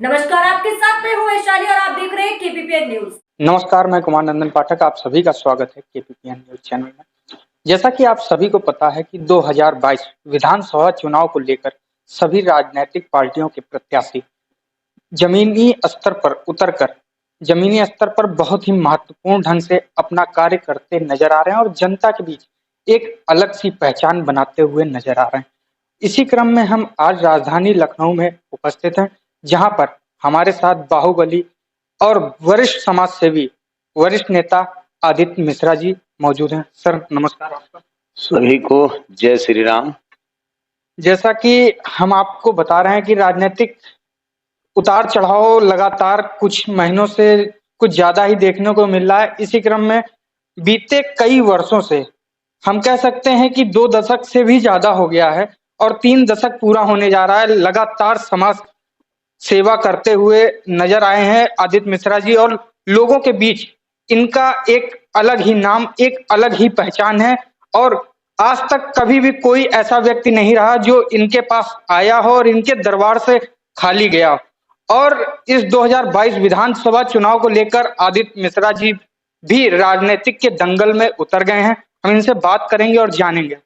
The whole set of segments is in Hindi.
नमस्कार, आपके साथ मैं हूं वैशाली और आप देख रहे हैं केपीपीएन न्यूज। नमस्कार, मैं कुमार नंदन पाठक। आप सभी का स्वागत है केपीपीएन न्यूज चैनल में। जैसा कि आप सभी को पता है कि 2022 विधानसभा चुनाव को लेकर सभी राजनीतिक पार्टियों के प्रत्याशी जमीनी स्तर पर उतरकर जमीनी स्तर पर बहुत ही महत्वपूर्ण ढंग से अपना कार्य करते नजर आ रहे हैं और जनता के बीच एक अलग सी पहचान बनाते हुए नजर आ रहे हैं। इसी क्रम में हम आज राजधानी लखनऊ में उपस्थित हैं, जहां पर हमारे साथ बाहुबली और वरिष्ठ समाज सेवी, वरिष्ठ नेता आदित्य मिश्रा जी मौजूद हैं। सर नमस्कार आपका। सभी को जय श्री राम। जैसा कि हम आपको बता रहे हैं कि राजनीतिक उतार चढ़ाव लगातार कुछ महीनों से कुछ ज्यादा ही देखने को मिल रहा है। इसी क्रम में बीते कई वर्षों से हम कह सकते हैं कि 2 दशक से भी ज्यादा हो गया है और 3 दशक पूरा होने जा रहा है, लगातार समाज सेवा करते हुए नजर आए हैं आदित्य मिश्रा जी। और लोगों के बीच इनका एक अलग ही नाम, एक अलग ही पहचान है और आज तक कभी भी कोई ऐसा व्यक्ति नहीं रहा जो इनके पास आया हो और इनके दरबार से खाली गया। और इस 2022 विधानसभा चुनाव को लेकर आदित्य मिश्रा जी भी राजनीतिक के दंगल में उतर गए हैं। हम इनसे बात करेंगे और जानेंगे।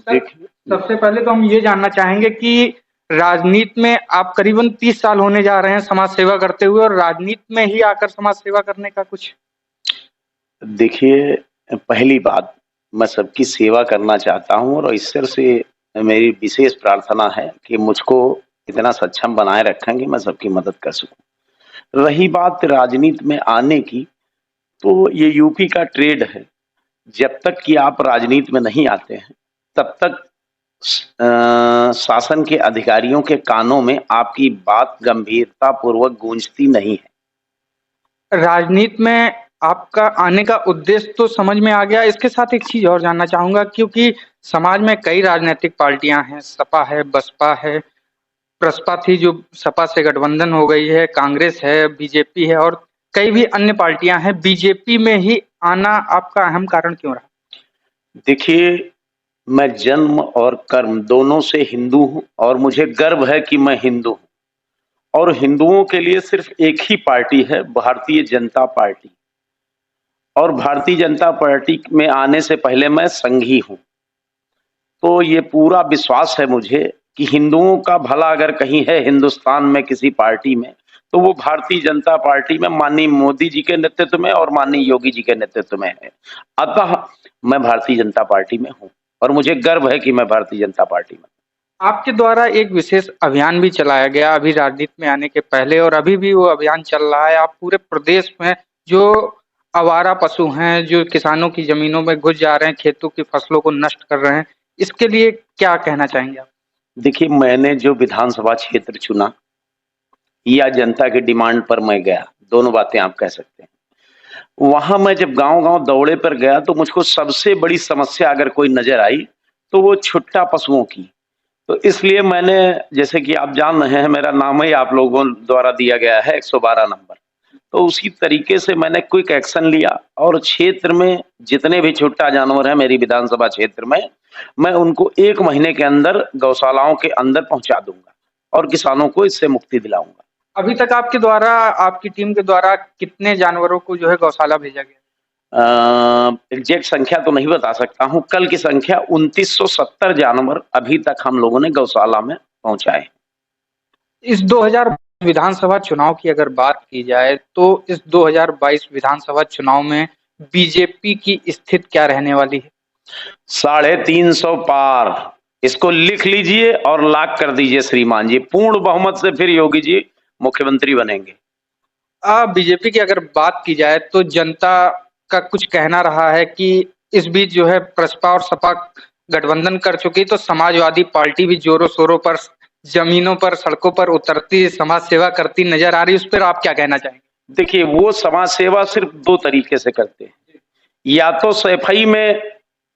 सबसे पहले तो हम ये जानना चाहेंगे कि राजनीति में आप करीबन 30 साल होने जा रहे हैं समाज सेवा करते हुए, और राजनीति में ही आकर समाज सेवा करने का कुछ। देखिए, पहली बात, मैं सबकी सेवा करना चाहता हूं और ईश्वर से मेरी विशेष प्रार्थना है कि मुझको इतना सक्षम बनाए रखें कि मैं सबकी मदद कर सकूं। रही बात राजनीति में आने की, तो ये यूपी का ट्रेड है। जब तक कि आप राजनीति में नहीं आते हैं तब तक शासन के अधिकारियों के कानों में आपकी बात गंभीरता पूर्वक गूंजती नहीं है। राजनीति में आपका आने का उद्देश्य तो समझ में आ गया। इसके साथ एक चीज और जानना चाहूंगा, क्योंकि समाज में कई राजनीतिक पार्टियां हैं, सपा है, बसपा है, प्रसपा थी जो सपा से गठबंधन हो गई है, कांग्रेस है, बीजेपी है और कई भी अन्य पार्टियां हैं। बीजेपी में ही आना आपका अहम कारण क्यों रहा? देखिए, मैं जन्म और कर्म दोनों से हिंदू हूं और मुझे गर्व है कि मैं हिंदू हूं। और हिंदुओं के लिए सिर्फ एक ही पार्टी है, भारतीय जनता पार्टी। और भारतीय जनता पार्टी में आने से पहले मैं संघी हूं। तो ये पूरा विश्वास है मुझे कि हिंदुओं का भला अगर कहीं है हिंदुस्तान में किसी पार्टी में, तो वो भारतीय जनता पार्टी में माननीय मोदी जी के नेतृत्व में और माननीय योगी जी के नेतृत्व में है। अतः मैं भारतीय जनता पार्टी में हूं और मुझे गर्व है कि मैं भारतीय जनता पार्टी में। आपके द्वारा एक विशेष अभियान भी चलाया गया अभी राजनीति में आने के पहले, और अभी भी वो अभियान चल रहा है। आप पूरे प्रदेश में जो आवारा पशु हैं, जो किसानों की जमीनों में घुस जा रहे हैं, खेतों की फसलों को नष्ट कर रहे हैं, इसके लिए क्या कहना चाहेंगे आप? देखिए, मैंने जो विधानसभा क्षेत्र चुना या जनता की डिमांड पर मैं गया, दोनों बातें आप कह सकते हैं। वहां मैं जब गांव-गांव दौड़े पर गया तो मुझको सबसे बड़ी समस्या अगर कोई नजर आई तो वो छुट्टा पशुओं की। तो इसलिए मैंने, जैसे कि आप जान रहे हैं, मेरा नाम ही आप लोगों द्वारा दिया गया है 112 नंबर। तो उसी तरीके से मैंने क्विक एक्शन लिया और क्षेत्र में जितने भी छुट्टा जानवर हैं मेरी विधानसभा क्षेत्र में, मैं उनको 1 महीने के अंदर गौशालाओं के अंदर पहुंचा दूंगा और किसानों को इससे मुक्ति दिलाऊंगा। अभी तक आपके द्वारा, आपकी टीम के द्वारा कितने जानवरों को जो है गौशाला भेजा गया? एग्जैक्ट संख्या तो नहीं बता सकता हूं। कल की संख्या 2970 जानवर अभी तक हम लोगों ने गौशाला में पहुंचाए। इस 2000 विधानसभा चुनाव की अगर बात की जाए तो इस 2022 विधानसभा चुनाव में बीजेपी की स्थिति क्या रहने वाली है? 350 पार। इसको लिख लीजिए और लॉक कर दीजिए श्रीमान जी। पूर्ण बहुमत से फिर योगी जी मुख्यमंत्री बनेंगे। बीजेपी की अगर बात की जाए तो जनता का कुछ कहना रहा है कि इस बीच जो है प्रसपा और सपा गठबंधन कर चुकी, तो समाजवादी पार्टी भी जोरों शोरों पर जमीनों पर, सड़कों पर उतरती समाज सेवा करती नजर आ रही। उस पर आप क्या कहना चाहेंगे? देखिए, वो समाज सेवा सिर्फ 2 तरीके से करते हैं, या तो सफाई में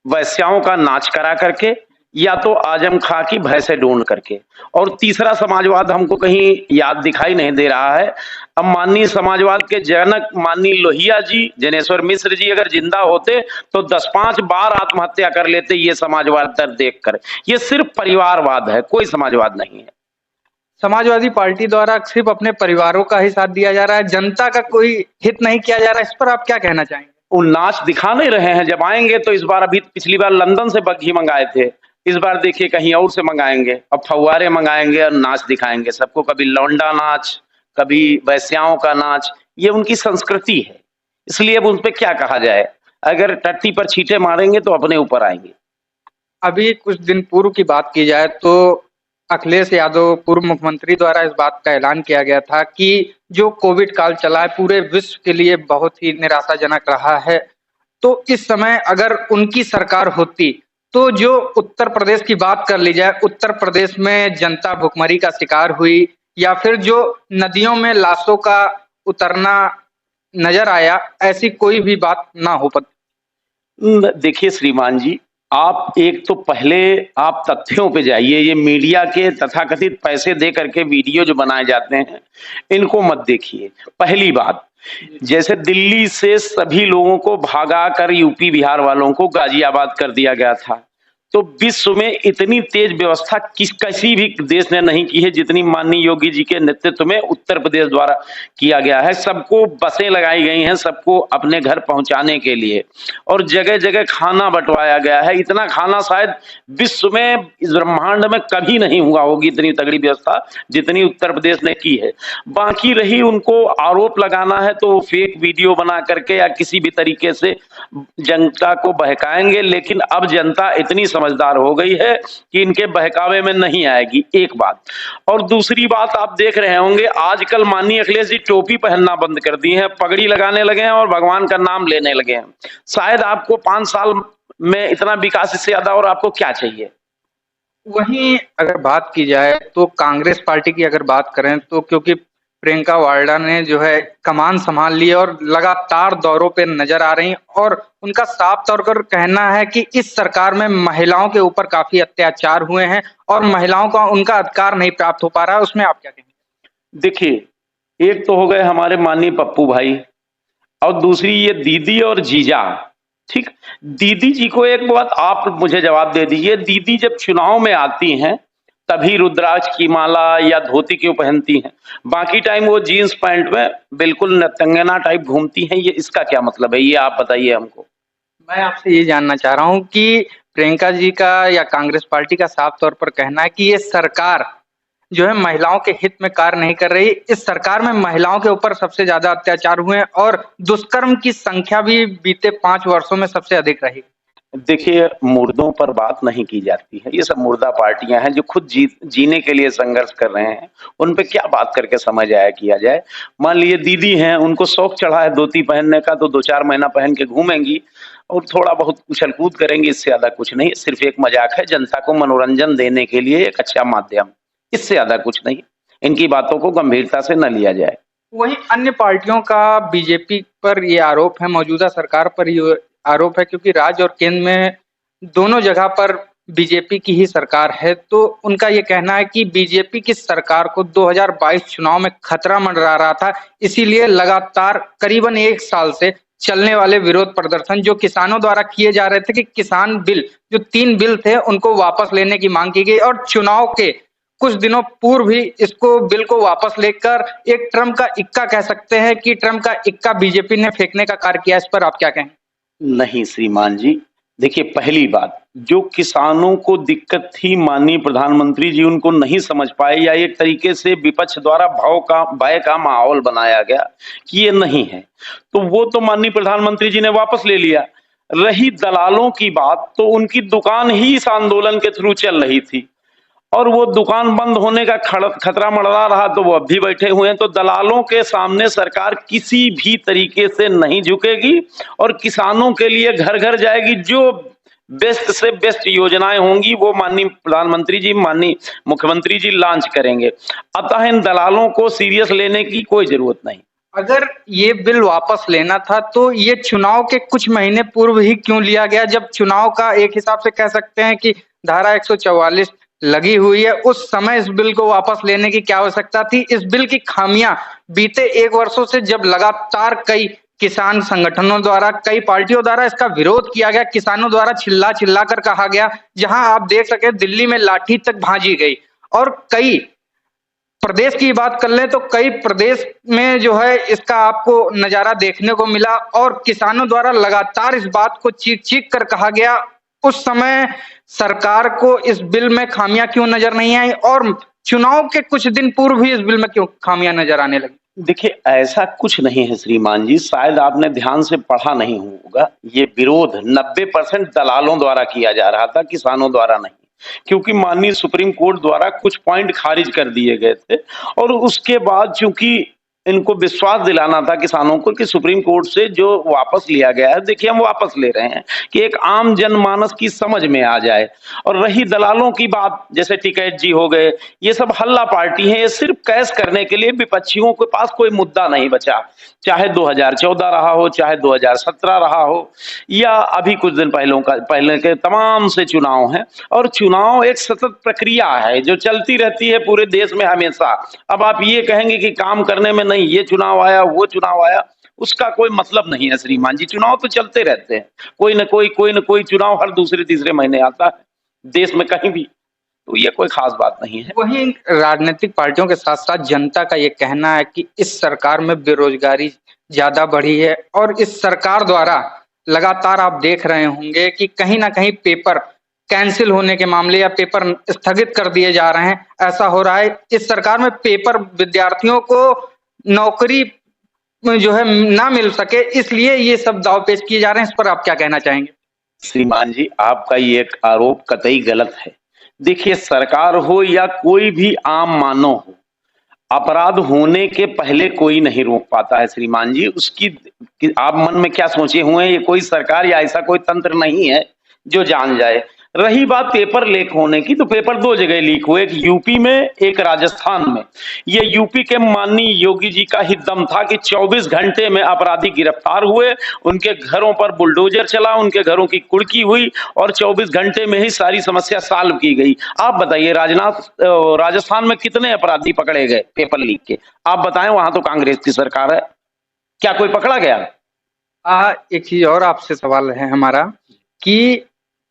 वैश्याओं का नाच करा करके, या तो आजम खां की भैंसे ढूंढ करके। और तीसरा समाजवाद हमको कहीं याद दिखाई नहीं दे रहा है। अब माननीय समाजवाद के जनक माननीय लोहिया जी, जनेश्वर मिश्र जी अगर जिंदा होते तो 10-5 बार आत्महत्या कर लेते ये समाजवाद दर देखकर। ये सिर्फ परिवारवाद है, कोई समाजवाद नहीं है। समाजवादी पार्टी द्वारा सिर्फ अपने परिवारों का ही साथ दिया जा रहा है, जनता का कोई हित नहीं किया जा रहा है, इस पर आप क्या कहना चाहेंगे? वो नाच दिखा नहीं रहे हैं। जब आएंगे तो इस बार, अभी पिछली बार लंदन से बग्घी मंगाए थे, इस बार देखिए कहीं और से मंगाएंगे, अब फव्वारे मंगाएंगे और नाच दिखाएंगे सबको, कभी लौंडा नाच, कभी वैश्याओं का नाच। ये उनकी संस्कृति है, इसलिए अब उन पे क्या कहा जाए। अगर टट्टी पर छींटे मारेंगे तो अपने ऊपर आएंगे। अभी कुछ दिन पूर्व की बात की जाए तो अखिलेश यादव पूर्व मुख्यमंत्री द्वारा इस बात का ऐलान किया गया था कि जो कोविड काल चला है पूरे विश्व के लिए बहुत ही निराशाजनक रहा है। तो इस समय अगर उनकी सरकार होती तो जो उत्तर प्रदेश की बात कर ली जाए, उत्तर प्रदेश में जनता भुखमरी का शिकार हुई या फिर जो नदियों में लाशों का उतरना नजर आया, ऐसी कोई भी बात ना हो पाती। देखिए श्रीमान जी, आप एक तो पहले आप तथ्यों पे जाइए। ये मीडिया के तथाकथित पैसे दे करके वीडियो जो बनाए जाते हैं, इनको मत देखिए। पहली बात, जैसे दिल्ली से सभी लोगों को भागा कर यूपी बिहार वालों को गाजियाबाद कर दिया गया था, तो विश्व में इतनी तेज व्यवस्था किसी भी देश ने नहीं की है जितनी माननीय योगी जी के नेतृत्व में उत्तर प्रदेश द्वारा किया गया है। सबको बसें लगाई गई हैं सबको अपने घर पहुंचाने के लिए, और जगह जगह खाना बंटवाया गया है। इतना खाना शायद विश्व में, इस ब्रह्मांड में कभी नहीं हुआ होगी इतनी तगड़ी व्यवस्था जितनी उत्तर प्रदेश ने की है। बाकी रही उनको आरोप लगाना है तो फेक वीडियो बना करके या किसी भी तरीके से जनता को बहकाएंगे, लेकिन अब जनता इतनी समझदार हो गई है कि इनके बहकावे में नहीं आएगी, एक बात। और दूसरी बात, आप देख रहे होंगे आजकल माननीय अखिलेश जी टोपी पहनना बंद कर दी है, पगड़ी लगाने लगे हैं और भगवान का नाम लेने लगे हैं। शायद आपको 5 साल में इतना विकास, इससे ज्यादा और आपको क्या चाहिए? वहीं अगर बात की जाए तो कांग्रेस पार्टी की अगर बात करें तो क्योंकि प्रियंका वाड्रा ने जो है कमान संभाल ली और लगातार दौरों पे नजर आ रही और उनका साफ तौर पर कहना है कि इस सरकार में महिलाओं के ऊपर काफी अत्याचार हुए हैं और महिलाओं का उनका अधिकार नहीं प्राप्त हो पा रहा है, उसमें आप क्या कहेंगे? देखिए, एक तो हो गए हमारे माननीय पप्पू भाई, और दूसरी ये दीदी और जीजा। ठीक, दीदी जी को एक बात आप मुझे जवाब दे दीजिए, दीदी जब चुनाव में आती हैं तभी रुद्राक्ष की माला या धोती क्यों पहनती हैं? बाकी टाइम वो जीन्स पैंट में बिल्कुल नतंगना टाइप घूमती हैं, ये इसका क्या मतलब है? ये आप बताइए हमको। मैं आपसे ये जानना चाह रहा हूँ कि प्रियंका जी का या कांग्रेस पार्टी का साफ तौर पर कहना है कि ये सरकार जो है महिलाओं के हित में कार्य नहीं कर रही। इस सरकार में महिलाओं के ऊपर सबसे ज्यादा अत्याचार हुए और दुष्कर्म की संख्या भी बीते 5 वर्षों में सबसे अधिक रही। देखिए, मुर्दों पर बात नहीं की जाती है। ये सब मुर्दा पार्टियां हैं जो खुद जीने के लिए संघर्ष कर रहे हैं, उन पे क्या बात करके समझ आया किया जाए। मान लीजिए दीदी हैं, उनको शौक चढ़ा है धोती पहनने का, तो 2-4 महीना पहन के घूमेंगी और थोड़ा बहुत उछल कूद करेंगी, इससे ज्यादा कुछ नहीं। सिर्फ एक मजाक है, जनता को मनोरंजन देने के लिए एक अच्छा माध्यम, इससे ज्यादा कुछ नहीं। इनकी बातों को गंभीरता से न लिया जाए। वहीं अन्य पार्टियों का बीजेपी पर ये आरोप है, मौजूदा सरकार पर ये आरोप है क्योंकि राज्य और केंद्र में दोनों जगह पर बीजेपी की ही सरकार है, तो उनका ये कहना है कि बीजेपी की सरकार को 2022 चुनाव में खतरा मंडरा रहा था, इसीलिए लगातार करीबन 1 साल से चलने वाले विरोध प्रदर्शन जो किसानों द्वारा किए जा रहे थे कि किसान बिल, जो 3 बिल थे उनको वापस लेने की मांग की गई और चुनाव के कुछ दिनों पूर्व ही इसको बिल को वापस लेकर एक ट्रम्प का इक्का कह सकते हैं कि ट्रम्प का इक्का बीजेपी ने फेंकने का कार्य किया। इस पर आप क्या कहें? नहीं श्रीमान जी, देखिए पहली बात, जो किसानों को दिक्कत थी माननीय प्रधानमंत्री जी उनको नहीं समझ पाए, या एक तरीके से विपक्ष द्वारा भय का माहौल बनाया गया कि ये नहीं है, तो वो तो माननीय प्रधानमंत्री जी ने वापस ले लिया। रही दलालों की बात, तो उनकी दुकान ही इस आंदोलन के थ्रू चल रही थी और वो दुकान बंद होने का खतरा मंडरा रहा, तो वो अब भी बैठे हुए हैं। तो दलालों के सामने सरकार किसी भी तरीके से नहीं झुकेगी और किसानों के लिए घर घर जाएगी। जो बेस्ट से बेस्ट योजनाएं होंगी वो माननीय प्रधानमंत्री जी, माननीय मुख्यमंत्री जी लॉन्च करेंगे। अतः इन दलालों को सीरियस लेने की कोई जरूरत नहीं। अगर ये बिल वापस लेना था तो ये चुनाव के कुछ महीने पूर्व ही क्यों लिया गया, जब चुनाव का एक हिसाब से कह सकते हैं कि धारा 144 लगी हुई है, उस समय इस बिल को वापस लेने की क्या आवश्यकता थी? इस बिल की खामियां बीते 1 वर्षों से जब लगातार कई किसान संगठनों द्वारा, कई पार्टियों द्वारा इसका विरोध किया गया, किसानों द्वारा चिल्ला चिल्ला कर कहा गया, जहां आप देख सके दिल्ली में लाठी तक भांजी गई और कई प्रदेश की बात कर लें तो कई प्रदेश में जो है इसका आपको नजारा देखने को मिला और किसानों द्वारा लगातार इस बात को चीख-चीख कर कहा गया। उस समय सरकार को इस बिल में खामियां क्यों नजर नहीं आई और चुनाव के कुछ दिन पूर्व भी इस बिल में क्यों खामियां नजर आने लगी? देखिए, ऐसा कुछ नहीं है श्रीमान जी, शायद आपने ध्यान से पढ़ा नहीं होगा। ये विरोध 90% दलालों द्वारा किया जा रहा था, किसानों द्वारा नहीं, क्योंकि माननीय सुप्रीम कोर्ट द्वारा कुछ पॉइंट खारिज कर दिए गए थे और उसके बाद चूंकि इनको विश्वास दिलाना था किसानों को कि सुप्रीम कोर्ट से जो वापस लिया गया है, देखिए हम वापस ले रहे हैं कि एक आम जनमानस की समझ में आ जाए। और रही दलालों की बात, जैसे टिकैत जी हो गए, ये सब हल्ला पार्टी है, ये सिर्फ कैश करने के लिए विपक्षियों के पास कोई मुद्दा नहीं बचा, चाहे 2014 रहा हो, चाहे 2017 रहा हो, या अभी कुछ दिन पहले के तमाम से चुनाव हैं। और चुनाव एक सतत प्रक्रिया है जो चलती रहती है पूरे देश में हमेशा। अब आप ये कहेंगे कि काम करने में नहीं, ये चुनाव आया, वो चुनाव आया, उसका कोई मतलब नहीं है श्रीमान जी। चुनाव तो चलते रहते हैं, कोई न कोई चुनाव हर दूसरे तीसरे महीने आता है देश में कहीं भी, तो ये कोई खास बात नहीं है। वहीं राजनीतिक पार्टियों के साथ साथ जनता का ये कहना है कि इस सरकार में बेरोजगारी ज्यादा बढ़ी है और इस सरकार द्वारा लगातार आप देख रहे होंगे कि कहीं ना कहीं पेपर कैंसिल होने के मामले या पेपर स्थगित कर दिए जा रहे हैं। ऐसा हो रहा है इस सरकार में पेपर विद्यार्थियों को नौकरी जो है ना मिल सके, इसलिए ये सब दांवपेच किए जा रहे हैं। इस पर आप क्या कहना चाहेंगे? श्रीमान जी, आपका ये एक आरोप कतई गलत है। देखिए, सरकार हो या कोई भी आम मानव हो, अपराध होने के पहले कोई नहीं रोक पाता है श्रीमान जी। आप मन में क्या सोचे हुए हैं, ये कोई सरकार या ऐसा कोई तंत्र नहीं है जो जान जाए। रही बात पेपर लीक होने की, तो पेपर दो जगह लीक हुए, एक यूपी में, एक राजस्थान में। ये यूपी के माननीय योगी जी का ही दम था कि 24 घंटे में अपराधी गिरफ्तार हुए, उनके घरों पर बुलडोजर चला, उनके घरों की कुर्की हुई और 24 घंटे में ही सारी समस्या सॉल्व की गई। आप बताइए राजस्थान में कितने अपराधी पकड़े गए पेपर लीक के? आप बताएं, वहां तो कांग्रेस की सरकार है, क्या कोई पकड़ा गया? एक चीज और आपसे सवाल है हमारा कि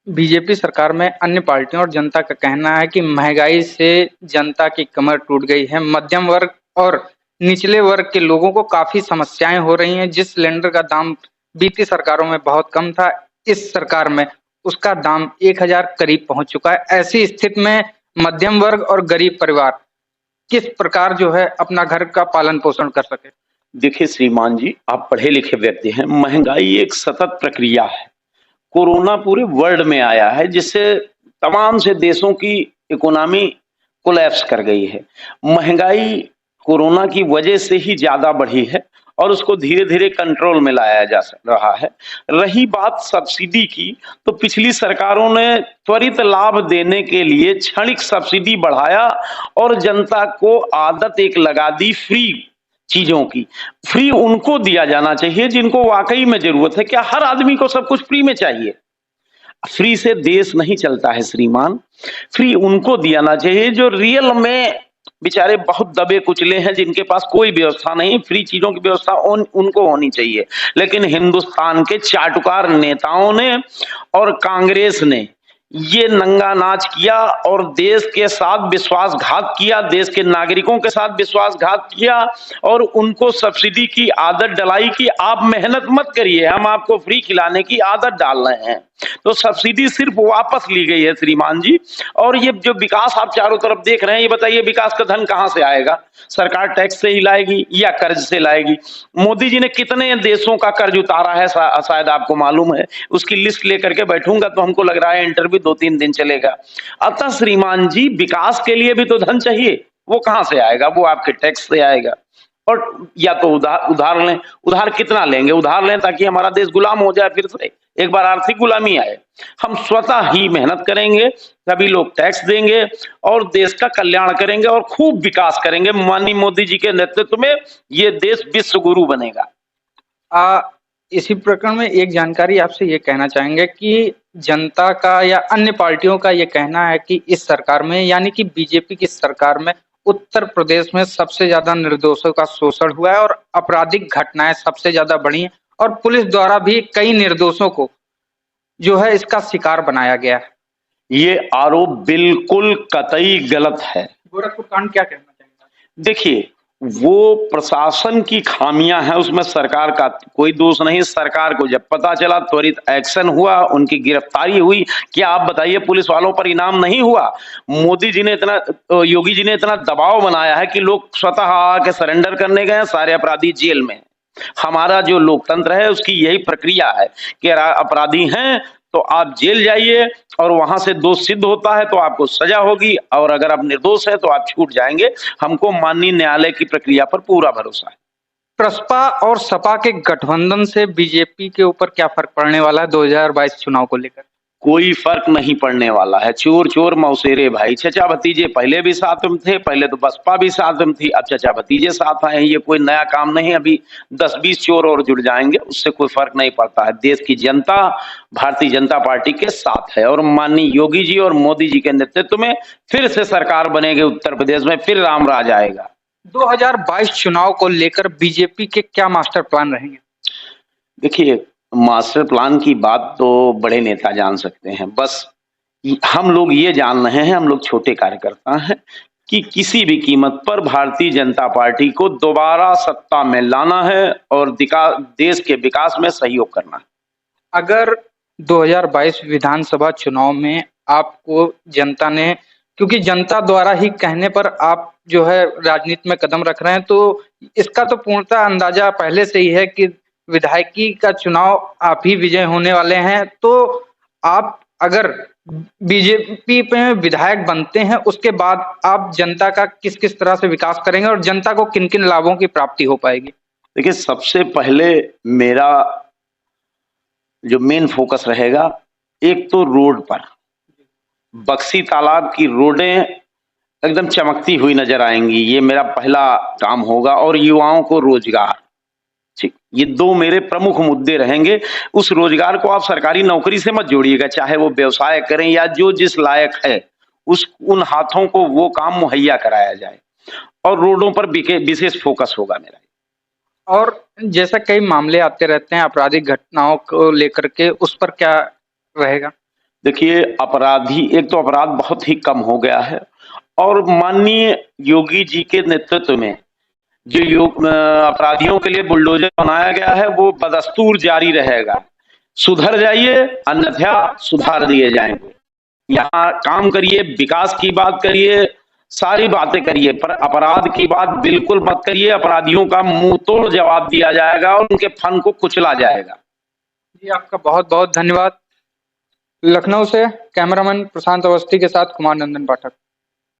बीजेपी सरकार में अन्य पार्टियों और जनता का कहना है कि महंगाई से जनता की कमर टूट गई है। मध्यम वर्ग और निचले वर्ग के लोगों को काफी समस्याएं हो रही हैं। जिस सिलेंडर का दाम बीती सरकारों में बहुत कम था, इस सरकार में उसका दाम 1000 करीब पहुंच चुका है। ऐसी स्थिति में मध्यम वर्ग और गरीब परिवार किस प्रकार जो है अपना घर का पालन पोषण कर सके? देखिए श्रीमान जी, आप पढ़े लिखे व्यक्ति हैं, महंगाई एक सतत प्रक्रिया है। कोरोना पूरे वर्ल्ड में आया है, जिससे तमाम से देशों की इकोनॉमी कोलैप्स कर गई है। महंगाई कोरोना की वजह से ही ज्यादा बढ़ी है और उसको धीरे धीरे कंट्रोल में लाया जा रहा है। रही बात सब्सिडी की, तो पिछली सरकारों ने त्वरित लाभ देने के लिए क्षणिक सब्सिडी बढ़ाया और जनता को आदत एक लगा दी फ्री चीजों की। फ्री उनको दिया जाना चाहिए जिनको वाकई में जरूरत है। क्या हर आदमी को सब कुछ फ्री में चाहिए? फ्री से देश नहीं चलता है श्रीमान। फ्री उनको दियाना चाहिए जो रियल में बेचारे बहुत दबे कुचले हैं, जिनके पास कोई व्यवस्था नहीं। फ्री चीजों की व्यवस्था उनको होनी चाहिए। लेकिन हिंदुस्तान के चाटुकार नेताओं ने और कांग्रेस ने ये नंगा नाच किया और देश के साथ विश्वासघात किया, देश के नागरिकों के साथ विश्वासघात किया और उनको सब्सिडी की आदत डलाई कि आप मेहनत मत करिए, हम आपको फ्री खिलाने की आदत डाल रहे हैं। तो सब्सिडी सिर्फ वापस ली गई है श्रीमान जी। और ये जो विकास आप चारों तरफ देख रहे हैं, ये बताइए विकास का धन कहां से आएगा? सरकार टैक्स से ही लाएगी या कर्ज से लाएगी? मोदी जी ने कितने देशों का कर्ज उतारा है शायद आपको मालूम है। उसकी लिस्ट लेकर के बैठूंगा तो हमको लग रहा है इंटरव्यू 2-3 दिन चलेगा। अतः श्रीमान जी, विकास के लिए भी तो धन चाहिए, वो कहां से आएगा? वो आपके टैक्स से आएगा। और या तो उधार लें। उधार कितना लेंगे? उधार लें ताकि हमारा देश गुलाम हो जाए, फिर से एक बार आर्थिक गुलामी आए। हम स्वतः ही मेहनत करेंगे, सभी लोग टैक्स देंगे और देश का कल्याण करेंगे और खूब विकास करेंगे। माननीय मोदी जी के नेतृत्व में ये देश विश्व गुरु बनेगा। इसी प्रकरण में एक जानकारी आपसे ये कहना चाहेंगे कि जनता का या अन्य पार्टियों का ये कहना है कि इस सरकार में, यानी कि बीजेपी की सरकार में, उत्तर प्रदेश में सबसे ज्यादा निर्दोषों का शोषण हुआ है और आपराधिक घटनाएं सबसे ज्यादा बढ़ी हैं और पुलिस द्वारा भी कई निर्दोषों को जो है इसका शिकार बनाया गया है। ये आरोप बिल्कुल कतई गलत है। गोरखपुर कांड क्या कहना चाहेंगे? देखिए, वो प्रशासन की खामियां हैं, उसमें सरकार का कोई दोष नहीं। सरकार को जब पता चला त्वरित एक्शन हुआ, उनकी गिरफ्तारी हुई। क्या आप बताइए पुलिस वालों पर इनाम नहीं हुआ? मोदी जी ने इतना योगी जी ने इतना दबाव बनाया है कि लोग स्वतः आके सरेंडर करने गए, सारे अपराधी जेल में। हमारा जो लोकतंत्र है उसकी यही प्रक्रिया है कि अपराधी हैं तो आप जेल जाइए और वहां से दोष सिद्ध होता है तो आपको सजा होगी, और अगर आप निर्दोष है तो आप छूट जाएंगे। हमको माननीय न्यायालय की प्रक्रिया पर पूरा भरोसा है। प्रसपा और सपा के गठबंधन से बीजेपी के ऊपर क्या फर्क पड़ने वाला है 2022 चुनाव को लेकर? कोई फर्क नहीं पड़ने वाला है। चोर चोर मौसेरे भाई, चचा भतीजे पहले भी साथ में थे, पहले तो बसपा भी साथ में थी, अब चचा भतीजे साथ आए हैं। ये कोई नया काम नहीं है। अभी 10-20 चोर और जुड़ जाएंगे, उससे कोई फर्क नहीं पड़ता है। देश की जनता भारतीय जनता पार्टी के साथ है और माननीय योगी जी और मोदी जी के नेतृत्व में फिर से सरकार बनेगी उत्तर प्रदेश में, फिर राम राज आएगा। 2022 चुनाव को लेकर बीजेपी के क्या मास्टर प्लान रहेंगे? देखिए, मास्टर प्लान की बात तो बड़े नेता जान सकते हैं। बस हम लोग ये जान रहे हैं, हम लोग छोटे कार्यकर्ता हैं, कि किसी भी कीमत पर भारतीय जनता पार्टी को दोबारा सत्ता में लाना है और देश के विकास में सहयोग करना है। अगर 2022 विधानसभा चुनाव में आपको जनता ने, क्योंकि जनता द्वारा ही कहने पर आप जो है राजनीति में कदम रख रहे हैं, तो इसका तो पूर्णतः अंदाजा पहले से ही है कि विधायकी का चुनाव आप ही विजय होने वाले हैं। तो आप अगर बीजेपी में विधायक बनते हैं, उसके बाद आप जनता का किस किस तरह से विकास करेंगे और जनता को किन किन लाभों की प्राप्ति हो पाएगी? देखिए, सबसे पहले मेरा जो मेन फोकस रहेगा, एक तो रोड पर बक्सी तालाब की रोडें एकदम चमकती हुई नजर आएंगी, ये मेरा पहला काम होगा। और युवाओं को रोजगार, ठीक, ये दो मेरे प्रमुख मुद्दे रहेंगे। उस रोजगार को आप सरकारी नौकरी से मत जोड़िएगा, चाहे वो व्यवसाय करें या जो जिस लायक है उन हाथों को वो काम मुहैया कराया जाए, और रोडों पर विशेष फोकस होगा मेरा। और जैसा कई मामले आते रहते हैं आपराधिक घटनाओं को लेकर के, उस पर क्या रहेगा? देखिए, एक तो अपराध बहुत ही कम हो गया है, और माननीय योगी जी के नेतृत्व में जो अपराधियों के लिए बुलडोजर बनाया गया है वो बदस्तूर जारी रहेगा। सुधर जाइए, अन्यथा सुधार दिए जाएंगे। यहाँ काम करिए, विकास की बात करिए, सारी बातें करिए, पर अपराध की बात बिल्कुल मत करिए। अपराधियों का मुंह तोड़ जवाब दिया जाएगा और उनके फन को कुचला जाएगा। जी, आपका बहुत बहुत धन्यवाद। लखनऊ से कैमरामैन प्रशांत अवस्थी के साथ कुमार नंदन पाठक।